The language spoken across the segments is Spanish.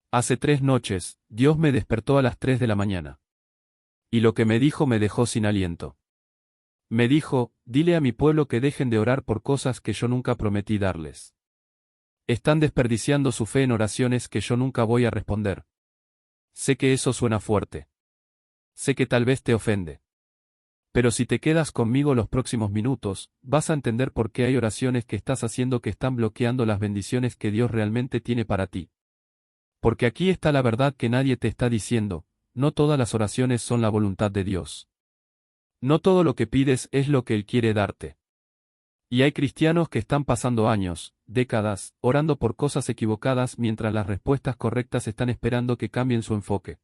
Hace 3 noches, Dios me despertó a las 3 de la mañana. Y lo que me dijo me dejó sin aliento. Me dijo, dile a mi pueblo que dejen de orar por cosas que yo nunca prometí darles. Están desperdiciando su fe en oraciones que yo nunca voy a responder. Sé que eso suena fuerte. Sé que tal vez te ofende. Pero si te quedas conmigo los próximos minutos, vas a entender por qué hay oraciones que estás haciendo que están bloqueando las bendiciones que Dios realmente tiene para ti. Porque aquí está la verdad que nadie te está diciendo, no todas las oraciones son la voluntad de Dios. No todo lo que pides es lo que Él quiere darte. Y hay cristianos que están pasando años, décadas, orando por cosas equivocadas mientras las respuestas correctas están esperando que cambien su enfoque.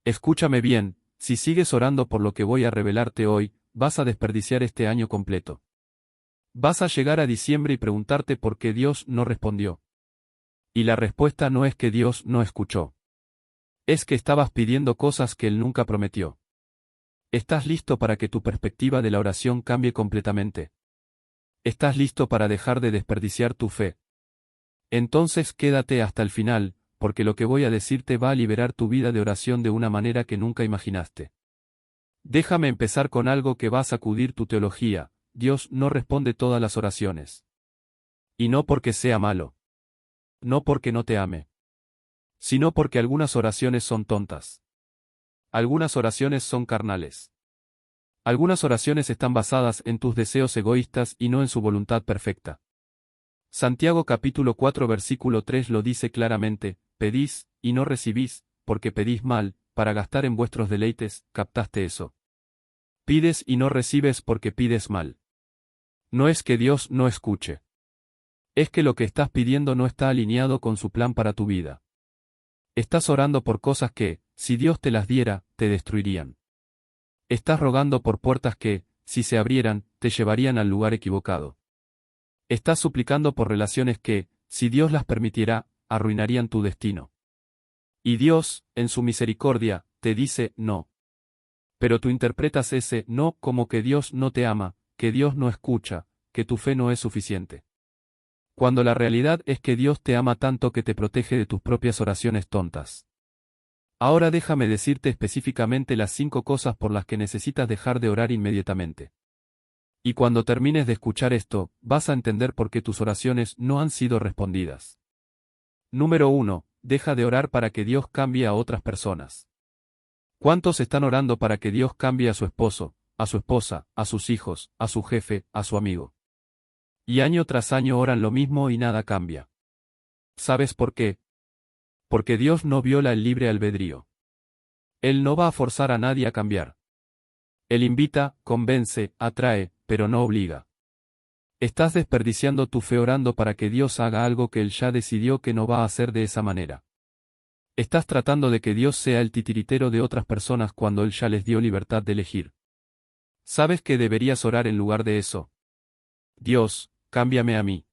Escúchame bien, si sigues orando por lo que voy a revelarte hoy, vas a desperdiciar este año completo. Vas a llegar a diciembre y preguntarte por qué Dios no respondió. Y la respuesta no es que Dios no escuchó. Es que estabas pidiendo cosas que Él nunca prometió. ¿Estás listo para que tu perspectiva de la oración cambie completamente? ¿Estás listo para dejar de desperdiciar tu fe? Entonces quédate hasta el final, porque lo que voy a decirte va a liberar tu vida de oración de una manera que nunca imaginaste. Déjame empezar con algo que va a sacudir tu teología: Dios no responde todas las oraciones. Y no porque sea malo. No porque no te ame. Sino porque algunas oraciones son tontas. Algunas oraciones son carnales. Algunas oraciones están basadas en tus deseos egoístas y no en su voluntad perfecta. Santiago capítulo 4 versículo 3 lo dice claramente: pedís, y no recibís, porque pedís mal, para gastar en vuestros deleites. ¿Captaste eso? Pides y no recibes porque pides mal. No es que Dios no escuche. Es que lo que estás pidiendo no está alineado con su plan para tu vida. Estás orando por cosas que, si Dios te las diera, te destruirían. Estás rogando por puertas que, si se abrieran, te llevarían al lugar equivocado. Estás suplicando por relaciones que, si Dios las permitiera, arruinarían tu destino. Y Dios, en su misericordia, te dice no. Pero tú interpretas ese no como que Dios no te ama, que Dios no escucha, que tu fe no es suficiente. Cuando la realidad es que Dios te ama tanto que te protege de tus propias oraciones tontas. Ahora déjame decirte específicamente las 5 cosas por las que necesitas dejar de orar inmediatamente. Y cuando termines de escuchar esto, vas a entender por qué tus oraciones no han sido respondidas. Número 1. Deja de orar para que Dios cambie a otras personas. ¿Cuántos están orando para que Dios cambie a su esposo, a su esposa, a sus hijos, a su jefe, a su amigo? Y año tras año oran lo mismo y nada cambia. ¿Sabes por qué? Porque Dios no viola el libre albedrío. Él no va a forzar a nadie a cambiar. Él invita, convence, atrae, pero no obliga. Estás desperdiciando tu fe orando para que Dios haga algo que Él ya decidió que no va a hacer de esa manera. Estás tratando de que Dios sea el titiritero de otras personas cuando Él ya les dio libertad de elegir. ¿Sabes que deberías orar en lugar de eso? Dios, cámbiame a mí.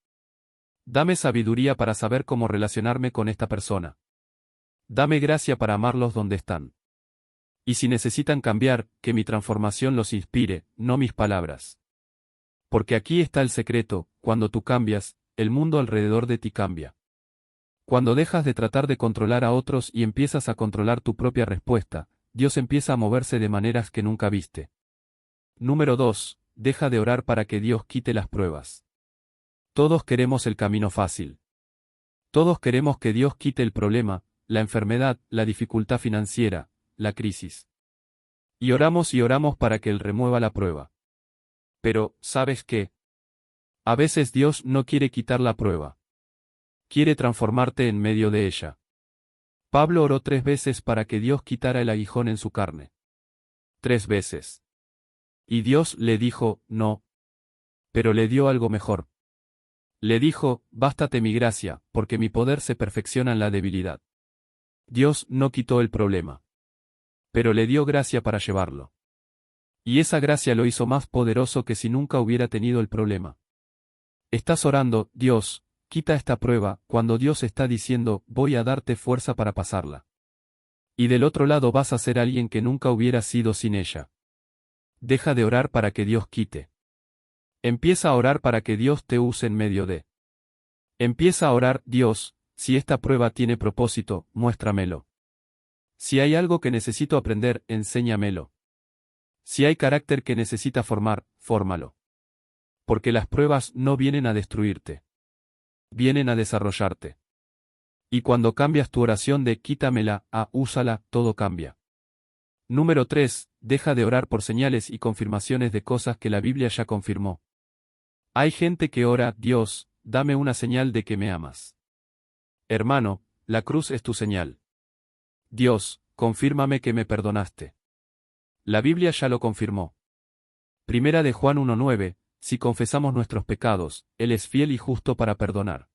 Dame sabiduría para saber cómo relacionarme con esta persona. Dame gracia para amarlos donde están. Y si necesitan cambiar, que mi transformación los inspire, no mis palabras. Porque aquí está el secreto: cuando tú cambias, el mundo alrededor de ti cambia. Cuando dejas de tratar de controlar a otros y empiezas a controlar tu propia respuesta, Dios empieza a moverse de maneras que nunca viste. Número 2. Deja de orar para que Dios quite las pruebas. Todos queremos el camino fácil. Todos queremos que Dios quite el problema, la enfermedad, la dificultad financiera, la crisis. Y oramos para que Él remueva la prueba. Pero, ¿sabes qué? A veces Dios no quiere quitar la prueba. Quiere transformarte en medio de ella. Pablo oró 3 veces para que Dios quitara el aguijón en su carne. 3 veces. Y Dios le dijo, no. Pero le dio algo mejor. Le dijo, bástate mi gracia, porque mi poder se perfecciona en la debilidad. Dios no quitó el problema. Pero le dio gracia para llevarlo. Y esa gracia lo hizo más poderoso que si nunca hubiera tenido el problema. Estás orando, Dios, quita esta prueba, cuando Dios está diciendo, voy a darte fuerza para pasarla. Y del otro lado vas a ser alguien que nunca hubiera sido sin ella. Deja de orar para que Dios quite. Empieza a orar para que Dios te use en medio de. Empieza a orar, Dios, si esta prueba tiene propósito, muéstramelo. Si hay algo que necesito aprender, enséñamelo. Si hay carácter que necesita formar, fórmalo. Porque las pruebas no vienen a destruirte. Vienen a desarrollarte. Y cuando cambias tu oración de quítamela a úsala, todo cambia. Número 3. Deja de orar por señales y confirmaciones de cosas que la Biblia ya confirmó. Hay gente que ora, Dios, dame una señal de que me amas. Hermano, la cruz es tu señal. Dios, confírmame que me perdonaste. La Biblia ya lo confirmó. Primera de Juan 1:9, si confesamos nuestros pecados, Él es fiel y justo para perdonar.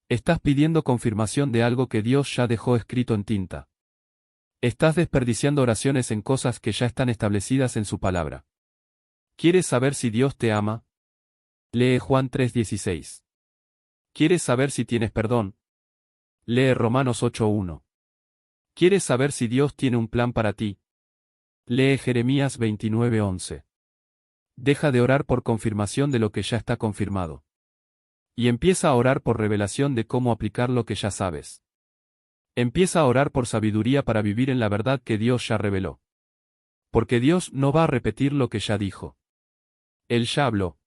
Estás pidiendo confirmación de algo que Dios ya dejó escrito en tinta. Estás desperdiciando oraciones en cosas que ya están establecidas en su palabra. ¿Quieres saber si Dios te ama? Lee Juan 3:16. ¿Quieres saber si tienes perdón? Lee Romanos 8:1. ¿Quieres saber si Dios tiene un plan para ti? Lee Jeremías 29:11. Deja de orar por confirmación de lo que ya está confirmado. Y empieza a orar por revelación de cómo aplicar lo que ya sabes. Empieza a orar por sabiduría para vivir en la verdad que Dios ya reveló. Porque Dios no va a repetir lo que ya dijo. Él ya habló.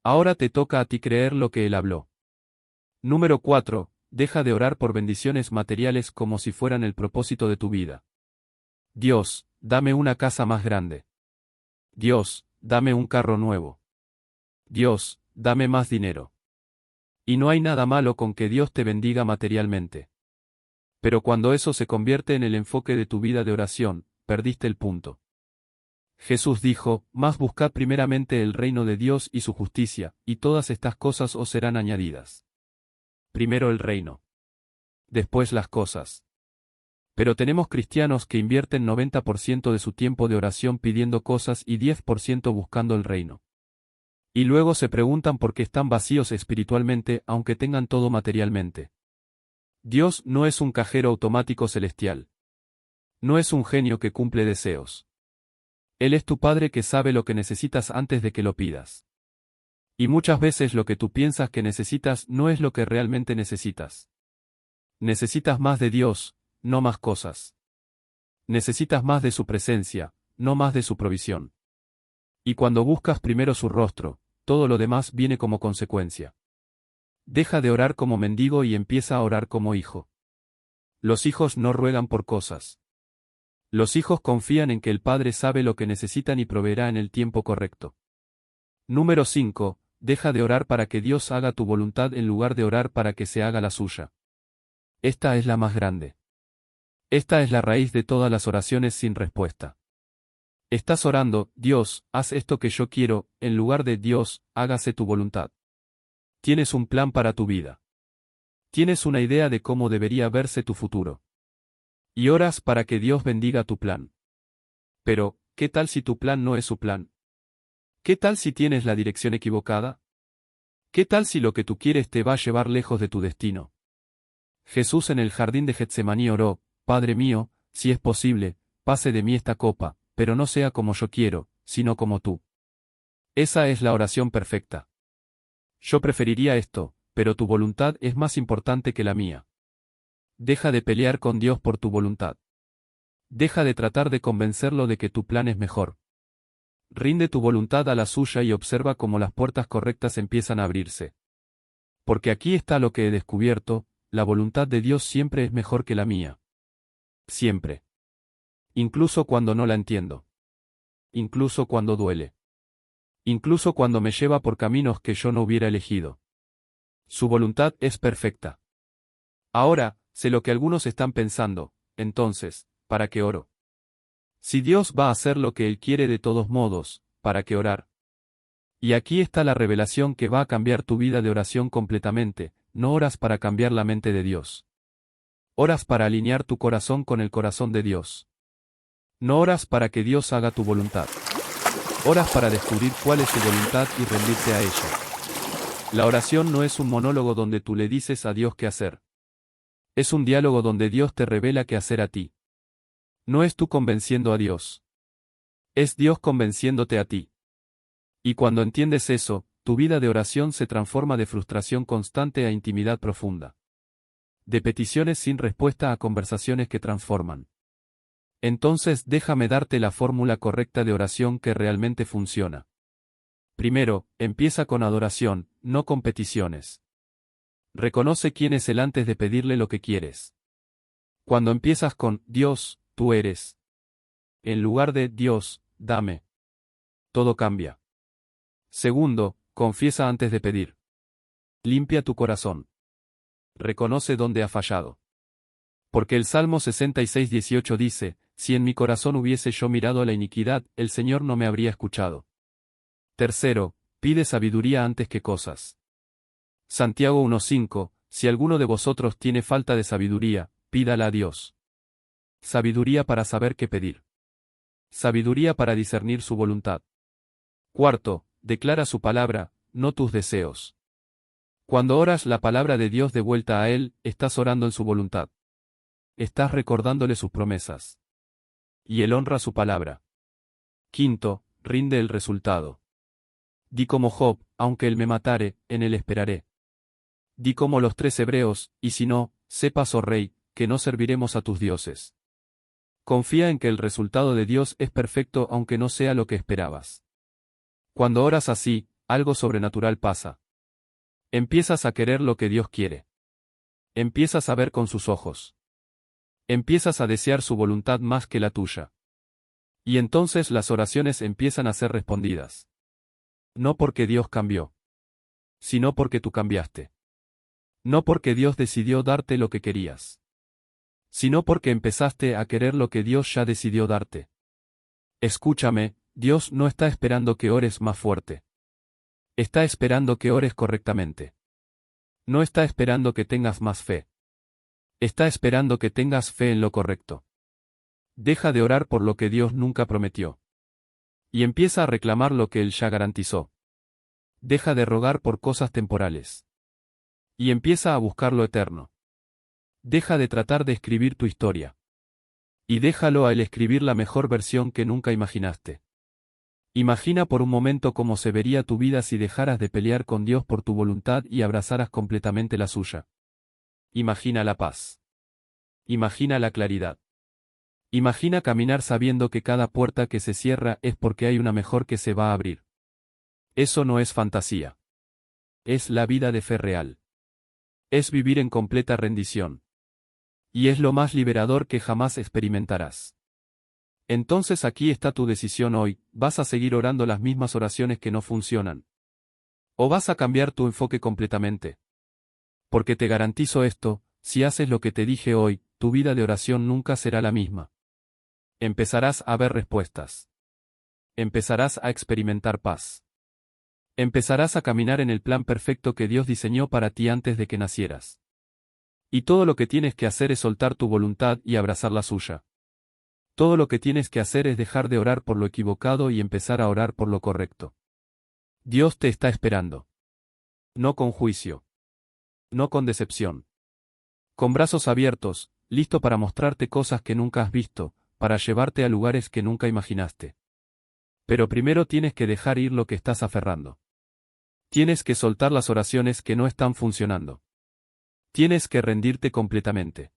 Ahora te toca a ti creer lo que Él habló. Número 4. Deja de orar por bendiciones materiales como si fueran el propósito de tu vida. Dios, dame una casa más grande. Dios, dame un carro nuevo. Dios, dame más dinero. Y no hay nada malo con que Dios te bendiga materialmente. Pero cuando eso se convierte en el enfoque de tu vida de oración, perdiste el punto. Jesús dijo, mas buscad primeramente el reino de Dios y su justicia, y todas estas cosas os serán añadidas. Primero el reino. Después las cosas. Pero tenemos cristianos que invierten 90% de su tiempo de oración pidiendo cosas y 10% buscando el reino. Y luego se preguntan por qué están vacíos espiritualmente aunque tengan todo materialmente. Dios no es un cajero automático celestial. No es un genio que cumple deseos. Él es tu Padre que sabe lo que necesitas antes de que lo pidas. Y muchas veces lo que tú piensas que necesitas no es lo que realmente necesitas. Necesitas más de Dios, no más cosas. Necesitas más de su presencia, no más de su provisión. Y cuando buscas primero su rostro, todo lo demás viene como consecuencia. Deja de orar como mendigo y empieza a orar como hijo. Los hijos no ruegan por cosas. Los hijos confían en que el Padre sabe lo que necesitan y proveerá en el tiempo correcto. Número 5. Deja de orar para que Dios haga tu voluntad en lugar de orar para que se haga la suya. Esta es la más grande. Esta es la raíz de todas las oraciones sin respuesta. Estás orando, Dios, haz esto que yo quiero, en lugar de Dios, hágase tu voluntad. Tienes un plan para tu vida. Tienes una idea de cómo debería verse tu futuro. Y oras para que Dios bendiga tu plan. Pero, ¿qué tal si tu plan no es su plan? ¿Qué tal si tienes la dirección equivocada? ¿Qué tal si lo que tú quieres te va a llevar lejos de tu destino? Jesús en el jardín de Getsemaní oró, Padre mío, si es posible, pase de mí esta copa, pero no sea como yo quiero, sino como tú. Esa es la oración perfecta. Yo preferiría esto, pero tu voluntad es más importante que la mía. Deja de pelear con Dios por tu voluntad. Deja de tratar de convencerlo de que tu plan es mejor. Rinde tu voluntad a la suya y observa cómo las puertas correctas empiezan a abrirse. Porque aquí está lo que he descubierto, la voluntad de Dios siempre es mejor que la mía. Siempre. Incluso cuando no la entiendo. Incluso cuando duele. Incluso cuando me lleva por caminos que yo no hubiera elegido. Su voluntad es perfecta. Ahora, sé lo que algunos están pensando, entonces, ¿para qué oro? Si Dios va a hacer lo que Él quiere de todos modos, ¿para qué orar? Y aquí está la revelación que va a cambiar tu vida de oración completamente, no oras para cambiar la mente de Dios. Oras para alinear tu corazón con el corazón de Dios. No oras para que Dios haga tu voluntad. Oras para descubrir cuál es su voluntad y rendirte a ella. La oración no es un monólogo donde tú le dices a Dios qué hacer. Es un diálogo donde Dios te revela qué hacer a ti. No es tú convenciendo a Dios. Es Dios convenciéndote a ti. Y cuando entiendes eso, tu vida de oración se transforma de frustración constante a intimidad profunda. De peticiones sin respuesta a conversaciones que transforman. Entonces déjame darte la fórmula correcta de oración que realmente funciona. Primero, empieza con adoración, no con peticiones. Reconoce quién es Él antes de pedirle lo que quieres. Cuando empiezas con Dios, tú eres. En lugar de Dios, dame. Todo cambia. Segundo, confiesa antes de pedir. Limpia tu corazón. Reconoce dónde ha fallado. Porque el Salmo 66:18 dice, si en mi corazón hubiese yo mirado a la iniquidad, el Señor no me habría escuchado. Tercero, pide sabiduría antes que cosas. Santiago 1:5, si alguno de vosotros tiene falta de sabiduría, pídala a Dios. Sabiduría para saber qué pedir. Sabiduría para discernir su voluntad. Cuarto, declara su palabra, no tus deseos. Cuando oras la palabra de Dios de vuelta a Él, estás orando en su voluntad. Estás recordándole sus promesas. Y Él honra su palabra. Quinto, rinde el resultado. Di como Job, aunque Él me matare, en Él esperaré. Di como los 3 hebreos, y si no, sepas, oh rey, que no serviremos a tus dioses. Confía en que el resultado de Dios es perfecto aunque no sea lo que esperabas. Cuando oras así, algo sobrenatural pasa. Empiezas a querer lo que Dios quiere. Empiezas a ver con sus ojos. Empiezas a desear su voluntad más que la tuya. Y entonces las oraciones empiezan a ser respondidas. No porque Dios cambió, sino porque tú cambiaste. No porque Dios decidió darte lo que querías, sino porque empezaste a querer lo que Dios ya decidió darte. Escúchame, Dios no está esperando que ores más fuerte. Está esperando que ores correctamente. No está esperando que tengas más fe. Está esperando que tengas fe en lo correcto. Deja de orar por lo que Dios nunca prometió. Y empieza a reclamar lo que Él ya garantizó. Deja de rogar por cosas temporales. Y empieza a buscar lo eterno. Deja de tratar de escribir tu historia. Y déjalo a Él escribir la mejor versión que nunca imaginaste. Imagina por un momento cómo se vería tu vida si dejaras de pelear con Dios por tu voluntad y abrazaras completamente la suya. Imagina la paz. Imagina la claridad. Imagina caminar sabiendo que cada puerta que se cierra es porque hay una mejor que se va a abrir. Eso no es fantasía. Es la vida de fe real. Es vivir en completa rendición. Y es lo más liberador que jamás experimentarás. Entonces aquí está tu decisión hoy, ¿vas a seguir orando las mismas oraciones que no funcionan? ¿O vas a cambiar tu enfoque completamente? Porque te garantizo esto, si haces lo que te dije hoy, tu vida de oración nunca será la misma. Empezarás a ver respuestas. Empezarás a experimentar paz. Empezarás a caminar en el plan perfecto que Dios diseñó para ti antes de que nacieras. Y todo lo que tienes que hacer es soltar tu voluntad y abrazar la suya. Todo lo que tienes que hacer es dejar de orar por lo equivocado y empezar a orar por lo correcto. Dios te está esperando. No con juicio. No con decepción. Con brazos abiertos, listo para mostrarte cosas que nunca has visto, para llevarte a lugares que nunca imaginaste. Pero primero tienes que dejar ir lo que estás aferrando. Tienes que soltar las oraciones que no están funcionando. Tienes que rendirte completamente.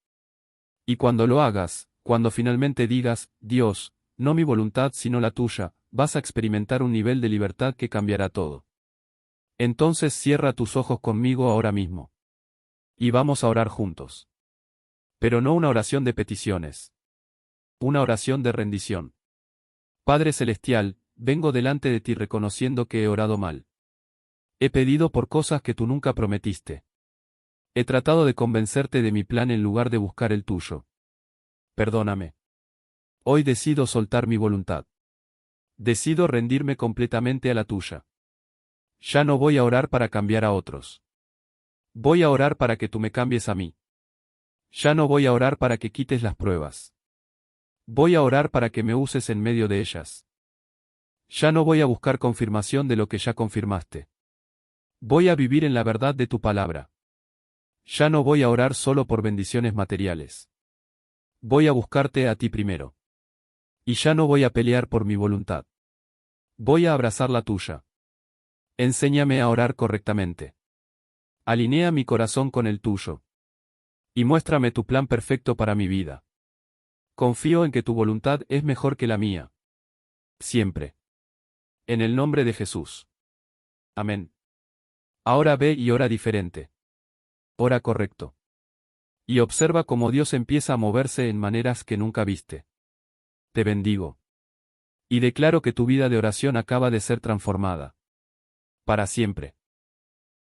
Y cuando lo hagas, cuando finalmente digas, Dios, no mi voluntad sino la tuya, vas a experimentar un nivel de libertad que cambiará todo. Entonces cierra tus ojos conmigo ahora mismo. Y vamos a orar juntos. Pero no una oración de peticiones. Una oración de rendición. Padre Celestial, vengo delante de ti reconociendo que he orado mal. He pedido por cosas que tú nunca prometiste. He tratado de convencerte de mi plan en lugar de buscar el tuyo. Perdóname. Hoy decido soltar mi voluntad. Decido rendirme completamente a la tuya. Ya no voy a orar para cambiar a otros. Voy a orar para que tú me cambies a mí. Ya no voy a orar para que quites las pruebas. Voy a orar para que me uses en medio de ellas. Ya no voy a buscar confirmación de lo que ya confirmaste. Voy a vivir en la verdad de tu palabra. Ya no voy a orar solo por bendiciones materiales. Voy a buscarte a ti primero. Y ya no voy a pelear por mi voluntad. Voy a abrazar la tuya. Enséñame a orar correctamente. Alinea mi corazón con el tuyo. Y muéstrame tu plan perfecto para mi vida. Confío en que tu voluntad es mejor que la mía. Siempre. En el nombre de Jesús. Amén. Ahora ve y ora diferente. Ora correcto. Y observa cómo Dios empieza a moverse en maneras que nunca viste. Te bendigo. Y declaro que tu vida de oración acaba de ser transformada. Para siempre.